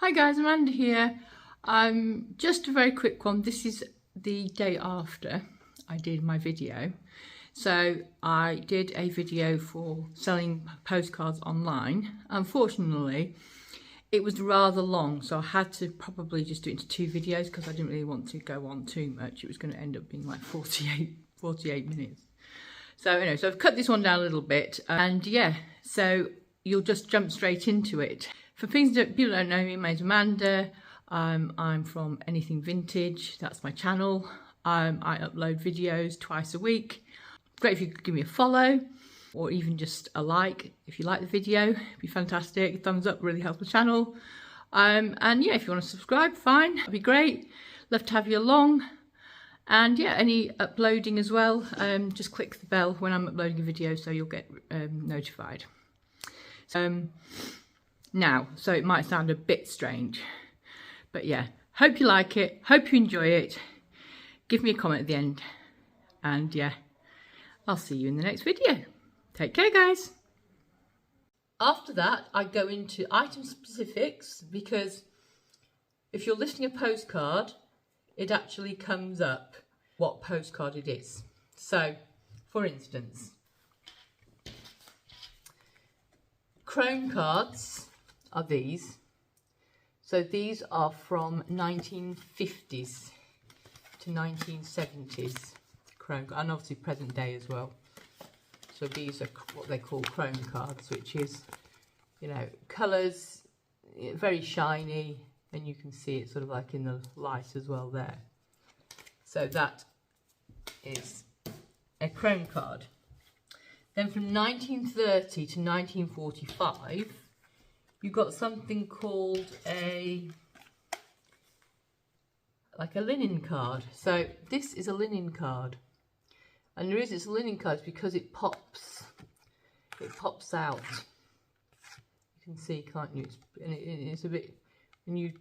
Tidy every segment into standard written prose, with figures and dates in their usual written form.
Hi guys, Amanda here. Just a very quick one. This is the day after I did my video. So I did a video for selling postcards online. Unfortunately, it was rather long, so I had to probably just do it into 2 videos because I didn't really want to go on too much. It was going to end up being like 48 minutes. So anyway, so I've cut this one down a little bit, and yeah, so you'll just jump straight into it. For things that people don't know me, my name's Amanda. I'm from Anything Vintage. That's my channel. I upload videos twice a week. Great if you could give me a follow or even just a like if you like the video. It'd be fantastic. Thumbs up really helps the channel. And yeah, if you want to subscribe, fine. That'd be great. Love to have you along. And yeah, any uploading as well. Just click the bell when I'm uploading a video so you'll get notified. Now, so it might sound a bit strange, but yeah, hope you like it, hope you enjoy it. Give me a comment at the end, and yeah, I'll see you in the next video. Take care, guys. After that, I go into item specifics, because if you're listing a postcard, it actually comes up what postcard it is. So, for instance, Chrome cards are these. So these are from 1950s to 1970s Chrome, and obviously present day as well. So these are what they call Chrome cards, which is, you know, colours, very shiny, and you can see it sort of like in the light as well there. So that is a Chrome card. Then from 1930 to 1945, you've got something called a linen card. So this is a linen card, and the reason it's a linen card is because it pops out. You can see, can't you? It's a bit, when you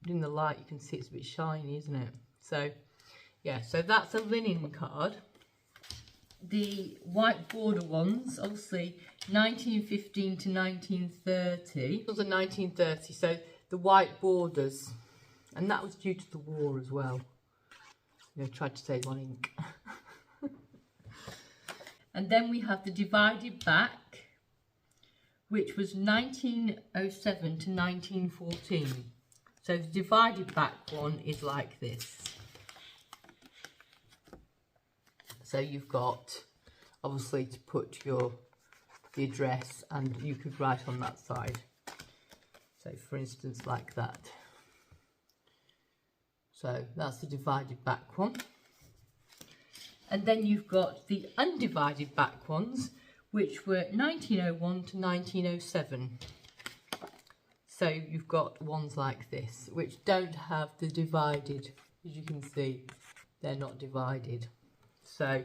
in the light, you can see it's a bit shiny, isn't it? So yeah, so that's a linen card. The white border ones, obviously 1915 to 1930. It was a 1930, so the white borders, and that was due to the war as well. You know, tried to save on ink. And then we have the divided back, which was 1907 to 1914. So the divided back one is like this. So you've got, obviously, to put the address, and you could write on that side. So for instance, like that. So that's the divided back one. And then you've got the undivided back ones, which were 1901 to 1907. So you've got ones like this, which don't have the divided. As you can see, they're not divided. So,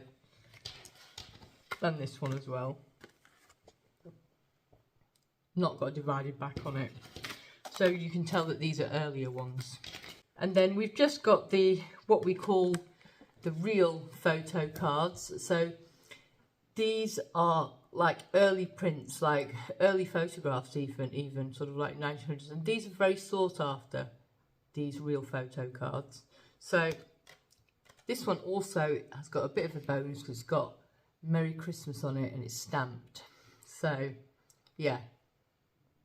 done this one as well. Not got a divided back on it. So you can tell that these are earlier ones. And then we've just got what we call the real photo cards. So these are like early prints, like early photographs even sort of like 1900s. And these are very sought after, these real photo cards. So this one also has got a bit of a bonus because it's got Merry Christmas on it and it's stamped. So, yeah.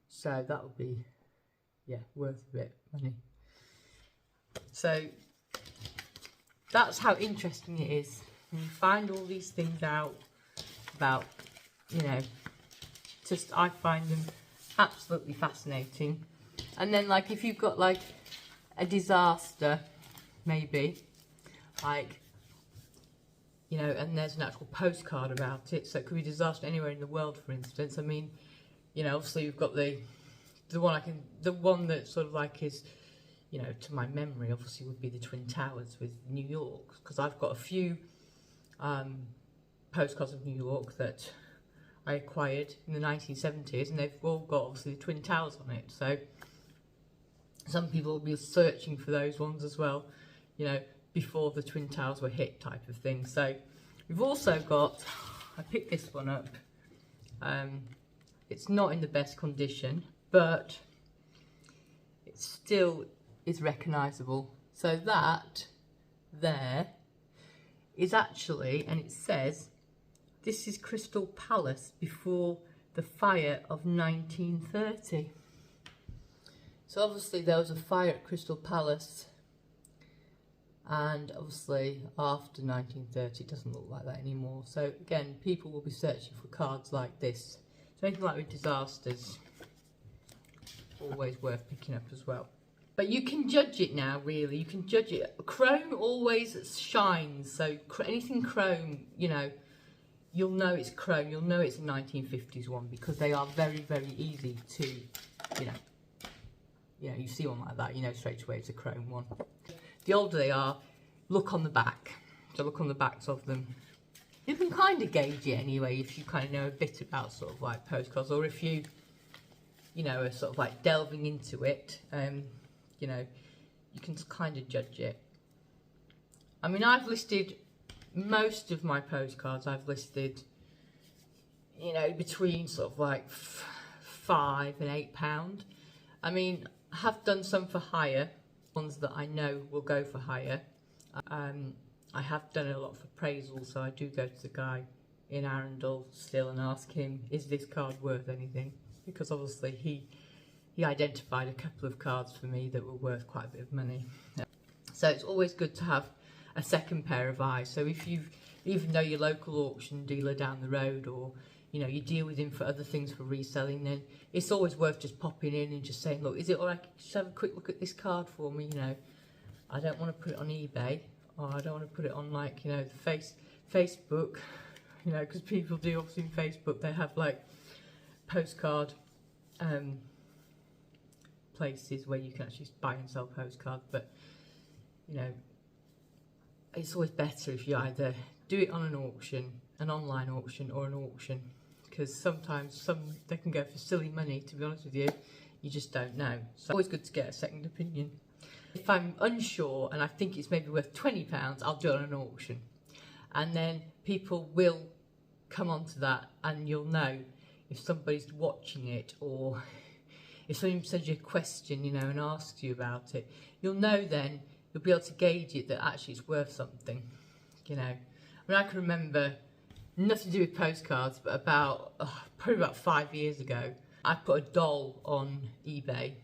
So that would be, yeah, worth a bit of money. So, that's how interesting it is. And you find all these things out about, you know, just I find them absolutely fascinating. And then, like, if you've got, like, a disaster, maybe, like, you know, and there's an actual postcard about it, so it could be a disaster anywhere in the world, for instance. I mean, you know, obviously you've got the one that sort of like is, you know, to my memory, obviously would be the Twin Towers with New York, because I've got a few postcards of New York that I acquired in the 1970s, and they've all got obviously the Twin Towers on it. So some people will be searching for those ones as well, you know, before the Twin Towers were hit, type of thing. So we've also got, I picked this one up, it's not in the best condition, but still is recognisable. So that there is actually, and it says, this is Crystal Palace before the fire of 1930. So obviously there was a fire at Crystal Palace, and obviously after 1930 it doesn't look like that anymore. So again, people will be searching for cards like this. So anything like with disasters, always worth picking up as well. But you can judge it now, really. You can judge it. Chrome always shines, so anything chrome, you know, you'll know it's chrome. You'll know it's a 1950s one because they are very, very easy to, you know, you see one like that, you know straight away it's a chrome one. The older they are, look on the back. So look on the backs of them. You can kind of gauge it anyway if you kind of know a bit about sort of like postcards, or if you know, are sort of like delving into it. You know, you can kind of judge it. I mean, I've listed most of my postcards. I've listed, you know, between sort of like £5 and £8. I mean, I have done some for hire, ones that I know will go for hire. I have done a lot for appraisal, so I do go to the guy in Arundel still and ask him, is this card worth anything? Because obviously he identified a couple of cards for me that were worth quite a bit of money. So it's always good to have a second pair of eyes. So if you even know your local auction dealer down the road, or you know you deal with him for other things for reselling, then it's always worth just popping in and just saying, look, is it all right, just have a quick look at this card for me? You know, I don't want to put it on eBay, or I don't want to put it on, like, you know, Facebook, you know, because people do obviously in Facebook, they have like postcard places where you can actually buy and sell postcards. But you know, it's always better if you either do it on an auction, an online auction, or an auction, because sometimes they can go for silly money, to be honest with you. You just don't know. So always good to get a second opinion. If I'm unsure and I think it's maybe worth £20, I'll do it on an auction, and then people will come onto that, and you'll know if somebody's watching it, or if someone sends you a question, you know, and asks you about it, you'll know then, you'll be able to gauge it that actually it's worth something, you know. I mean, I can remember, nothing to do with postcards, but probably about 5 years ago, I put a doll on eBay,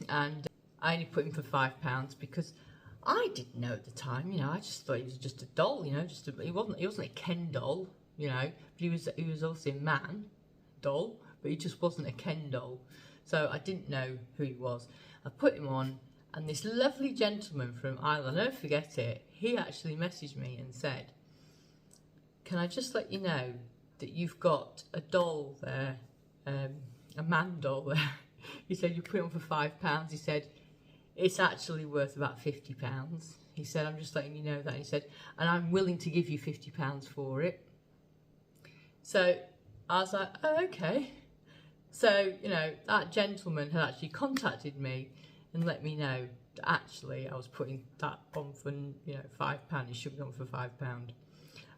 and I only put him for £5 because I didn't know at the time, you know, I just thought he was just a doll, you know, he wasn't a Ken doll, you know, but he was obviously a man doll, but he just wasn't a Ken doll. So I didn't know who he was. I put him on, and this lovely gentleman from Ireland, I'll never forget it, he actually messaged me and said, can I just let you know that you've got a doll there, a man doll there. He said, you put it on for £5. He said, it's actually worth about £50. He said, I'm just letting you know that. He said, and I'm willing to give you £50 for it. So I was like, oh, okay. So, you know, that gentleman had actually contacted me and let me know that actually I was putting that on for, you know, £5. It should be on for £5.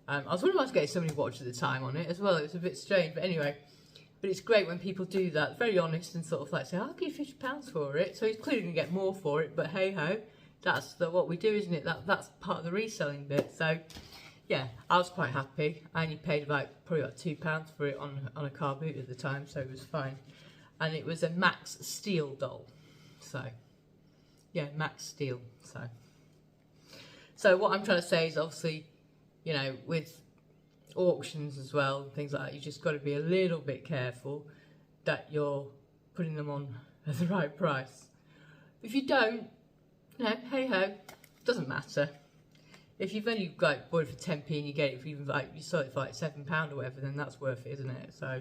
I was wondering if I was getting somebody watched at the time on it as well. It was a bit strange, but anyway. But it's great when people do that, very honest, and sort of like say, I'll give you £50 for it. So he's clearly going to get more for it, but hey ho, that's what we do, isn't it? That's part of the reselling bit. So yeah, I was quite happy. I only paid probably about £2 for it on a car boot at the time, so it was fine. And it was a Max Steel doll. So yeah, Max Steel. So what I'm trying to say is, obviously, you know, with auctions as well and things like that, you just got to be a little bit careful that you're putting them on at the right price. If you don't, you know, hey ho, doesn't matter. If you've only bought it for 10p and you get it for even you sold it for like £7 or whatever, then that's worth it, isn't it? So,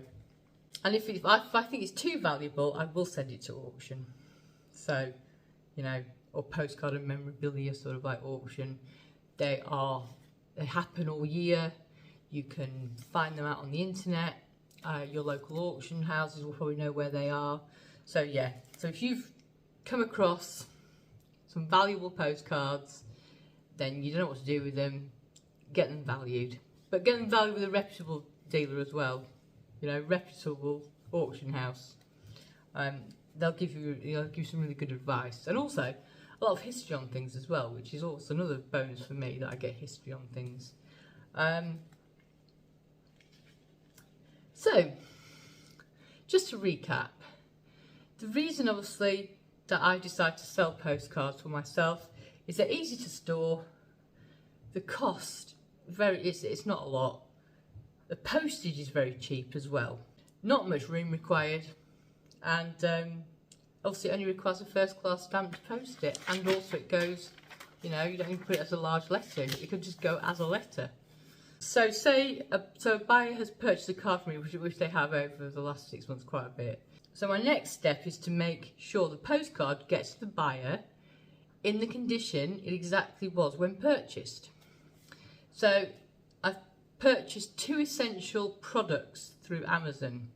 and if I think it's too valuable, I will send it to auction. So, you know, or postcard and memorabilia sort of like auction. They happen all year. You can find them out on the internet. Your local auction houses will probably know where they are. So yeah, so if you've come across some valuable postcards, then you don't know what to do with them, get them valued. But get them valued with a reputable dealer as well. You know, reputable auction house. they'll give you some really good advice, and also a lot of history on things as well, which is also another bonus for me, that I get history on things. So, just to recap, the reason obviously that I decided to sell postcards for myself is they're easy to store, the cost, it's not a lot, the postage is very cheap as well, not much room required, and obviously it only requires a first class stamp to post it, and also it goes, you don't need to put it as a large letter, it could just go as a letter. So say a buyer has purchased a card from me, which they have over the last 6 months quite a bit. So my next step is to make sure the postcard gets to the buyer in the condition it exactly was when purchased. So I've purchased 2 essential products through Amazon.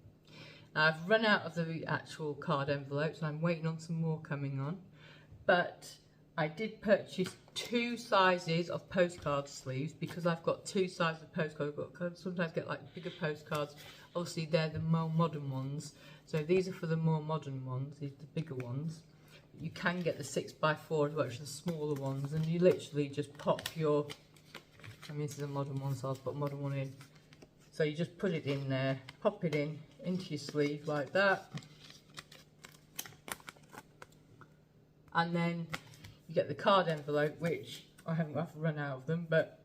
Now, I've run out of the actual card envelopes and I'm waiting on some more coming on, but I did purchase 2 sizes of postcard sleeves, because I've got 2 sizes of postcards. I sometimes get like bigger postcards, obviously they're the more modern ones, so these are for the more modern ones, these are the bigger ones. You can get the 6x4 as well, which are the smaller ones, and you literally just pop your, this is a modern one, so I'll put a modern one in. So you just put it in there, pop it into your sleeve like that, and then you get the card envelope, which I've run out of them, but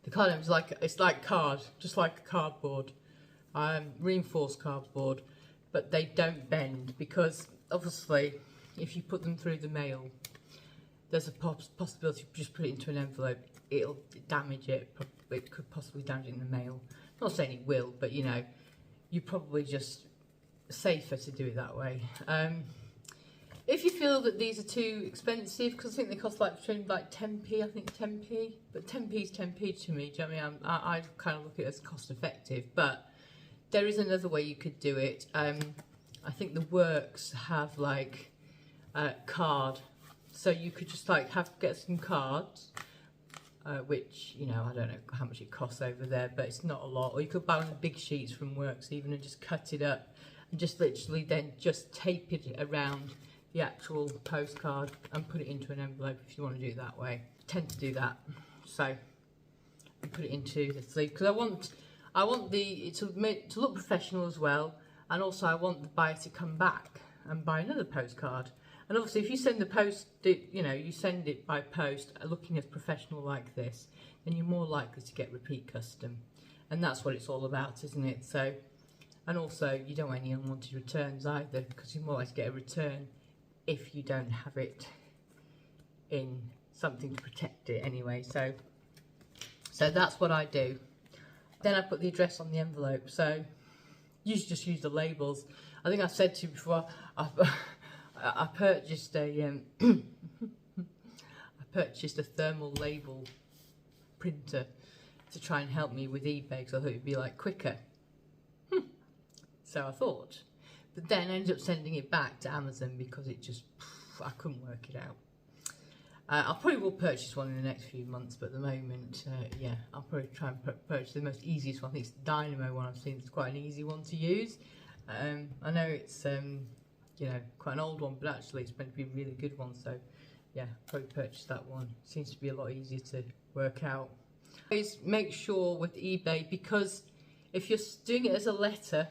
the card envelope it's like card, just like cardboard, reinforced cardboard, but they don't bend, because obviously if you put them through the mail, there's a possibility of just put it into an envelope, it'll damage it. It could possibly damage it in the mail. I'm not saying it will, but you're probably just safer to do it that way. If you feel that these are too expensive, because I think they cost between 10p, I think 10p, but 10p is 10p to me. Do you know what I mean? I kind of look at it as cost effective, but there is another way you could do it. I think the Works have card, so you could just get some cards, which I don't know how much it costs over there, but it's not a lot. Or you could buy one of the big sheets from Works even and just cut it up and just literally then just tape it around the actual postcard and put it into an envelope if you want to do it that way. I tend to do that, so I put it into the sleeve because I want it to look professional as well, and also I want the buyer to come back and buy another postcard. And obviously if you send you send it by post looking as professional like this, then you're more likely to get repeat custom, and that's what it's all about, isn't it? So, and also you don't want any unwanted returns either, because you're more likely to get a return if you don't have it in something to protect it anyway. So that's what I do. Then I put the address on the envelope. So you just use the labels. I think I said to you before, I purchased a thermal label printer to try and help me with eBay, because I thought it'd be quicker. So I thought. But then I ended up sending it back to Amazon because I couldn't work it out. I probably will purchase one in the next few months, but at the moment, yeah, I'll probably try and purchase the most easiest one. I think it's the Dynamo one I've seen. It's quite an easy one to use. I know it's quite an old one, but actually it's meant to be a really good one. So yeah, probably purchase that one. Seems to be a lot easier to work out. Always make sure with eBay, because if you're doing it as a letter,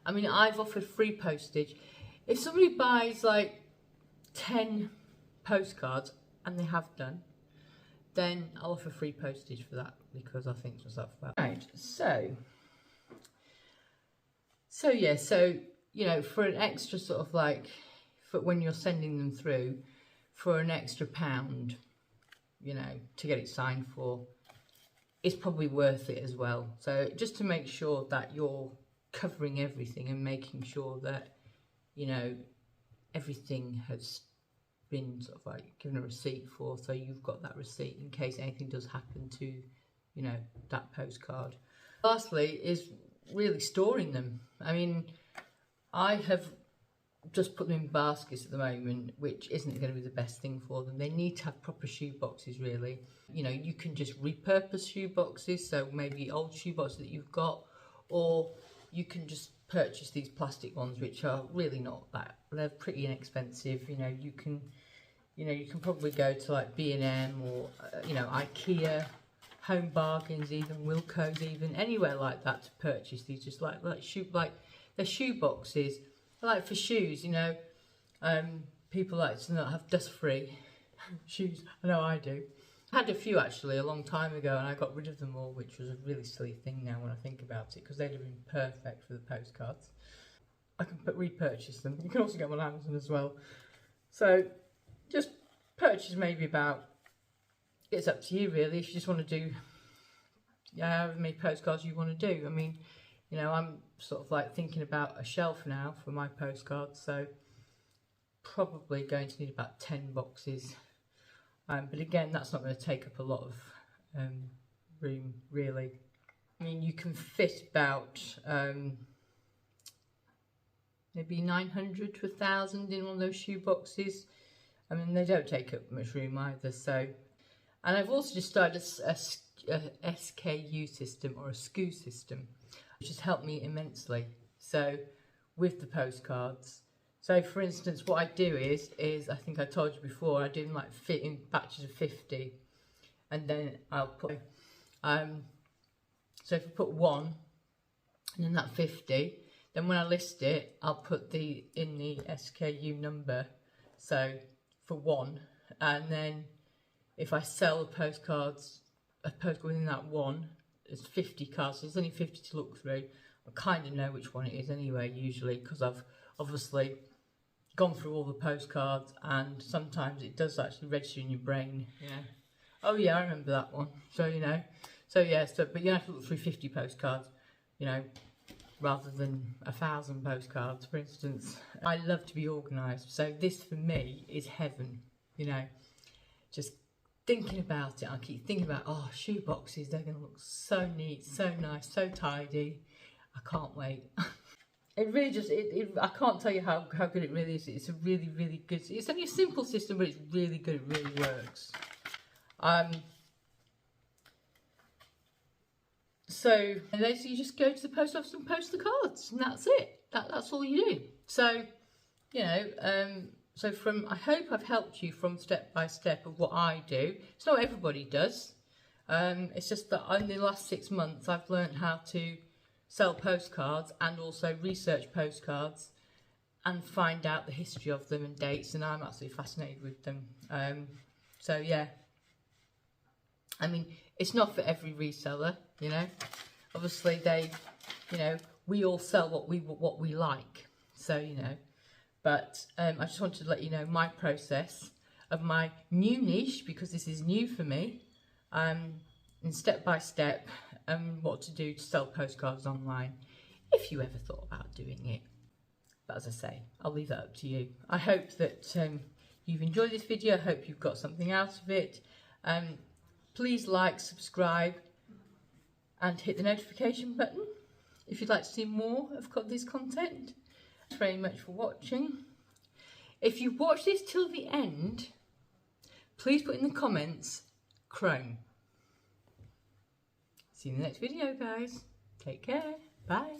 I mean, I've offered free postage. If somebody buys 10 postcards, and they have done, then I'll offer free postage for that, because I think it's up for that. Right, so yeah, for an extra for when you're sending them through, for an extra £1, to get it signed for, it's probably worth it as well. So just to make sure that you're covering everything and making sure that everything has been given a receipt for, so you've got that receipt in case anything does happen to that postcard. Lastly is really storing them. I mean, I have just put them in baskets at the moment, which isn't going to be the best thing for them. They need to have proper shoe boxes, really. You can just repurpose shoe boxes, so maybe old shoe boxes that you've got, or you can just purchase these plastic ones, which are really not that, they're pretty inexpensive. You know, you can probably go to like B&M or you know, IKEA, Home Bargains, even Wilko's, even anywhere like that to purchase these. Just like they're shoe boxes, like for shoes. You know, people like to not have dust-free shoes. I know I do. I had a few actually a long time ago, and I got rid of them all, which was a really silly thing now when I think about it, because they'd have been perfect for the postcards. I can repurchase them. You can also get them on Amazon as well. So just purchase maybe about, it's up to you really, if you just want to do however many postcards you want to do. I mean, you know, I'm sort of like thinking about a shelf now for my postcards, so probably going to need about 10 boxes. But again, that's not going to take up a lot of room, really. I mean, you can fit about maybe 900 to 1,000 in one of those shoe boxes. I mean, they don't take up much room either. So, and I've also just started a SKU system, or a SKU system, which has helped me immensely. So, with the postcards. So, for instance, what I do is I think I told you before, I do them like fit in batches of 50, and then I'll put, so if I put 1, and then that 50, then when I list it, I'll put in the SKU number, so for 1, and then if I sell a postcard within that 1, there's 50 cards, so there's only 50 to look through. I kind of know which one it is anyway, usually, because I've obviously gone through all the postcards, and sometimes it does actually register in your brain. Yeah. Oh yeah, I remember that one. So you know, so yeah. So but you have to look through 50 postcards, you know, rather than 1,000 postcards, for instance. I love to be organised, so this for me is heaven. You know, just thinking about it, I keep thinking about, oh, shoe boxes, they're going to look so neat, so nice, so tidy. I can't wait. It really just, I can't tell you how good it really is. It's a really, really good, it's only a simple system, but it's really good, it really works. So, and then you just go to the post office and post the cards, and that's it. That's all you do. So, you know, so I hope I've helped you from step by step of what I do. It's not what everybody does. It's just that in the last 6 months, I've learned how to sell postcards and also research postcards and find out the history of them and dates, and I'm absolutely fascinated with them. So yeah, I mean, it's not for every reseller, you know. Obviously they, you know, we all sell what we like, so you know. But I just wanted to let you know my process of my new niche, because this is new for me, and step by step, what to do to sell postcards online, if you ever thought about doing it. But as I say, I'll leave that up to you. I hope that you've enjoyed this video. I hope you've got something out of it. Please like, subscribe, and hit the notification button if you'd like to see more of this content. Thanks very much for watching. If you've watched this till the end, please put in the comments, Chrome. See you in the next video, guys. Take care. Bye.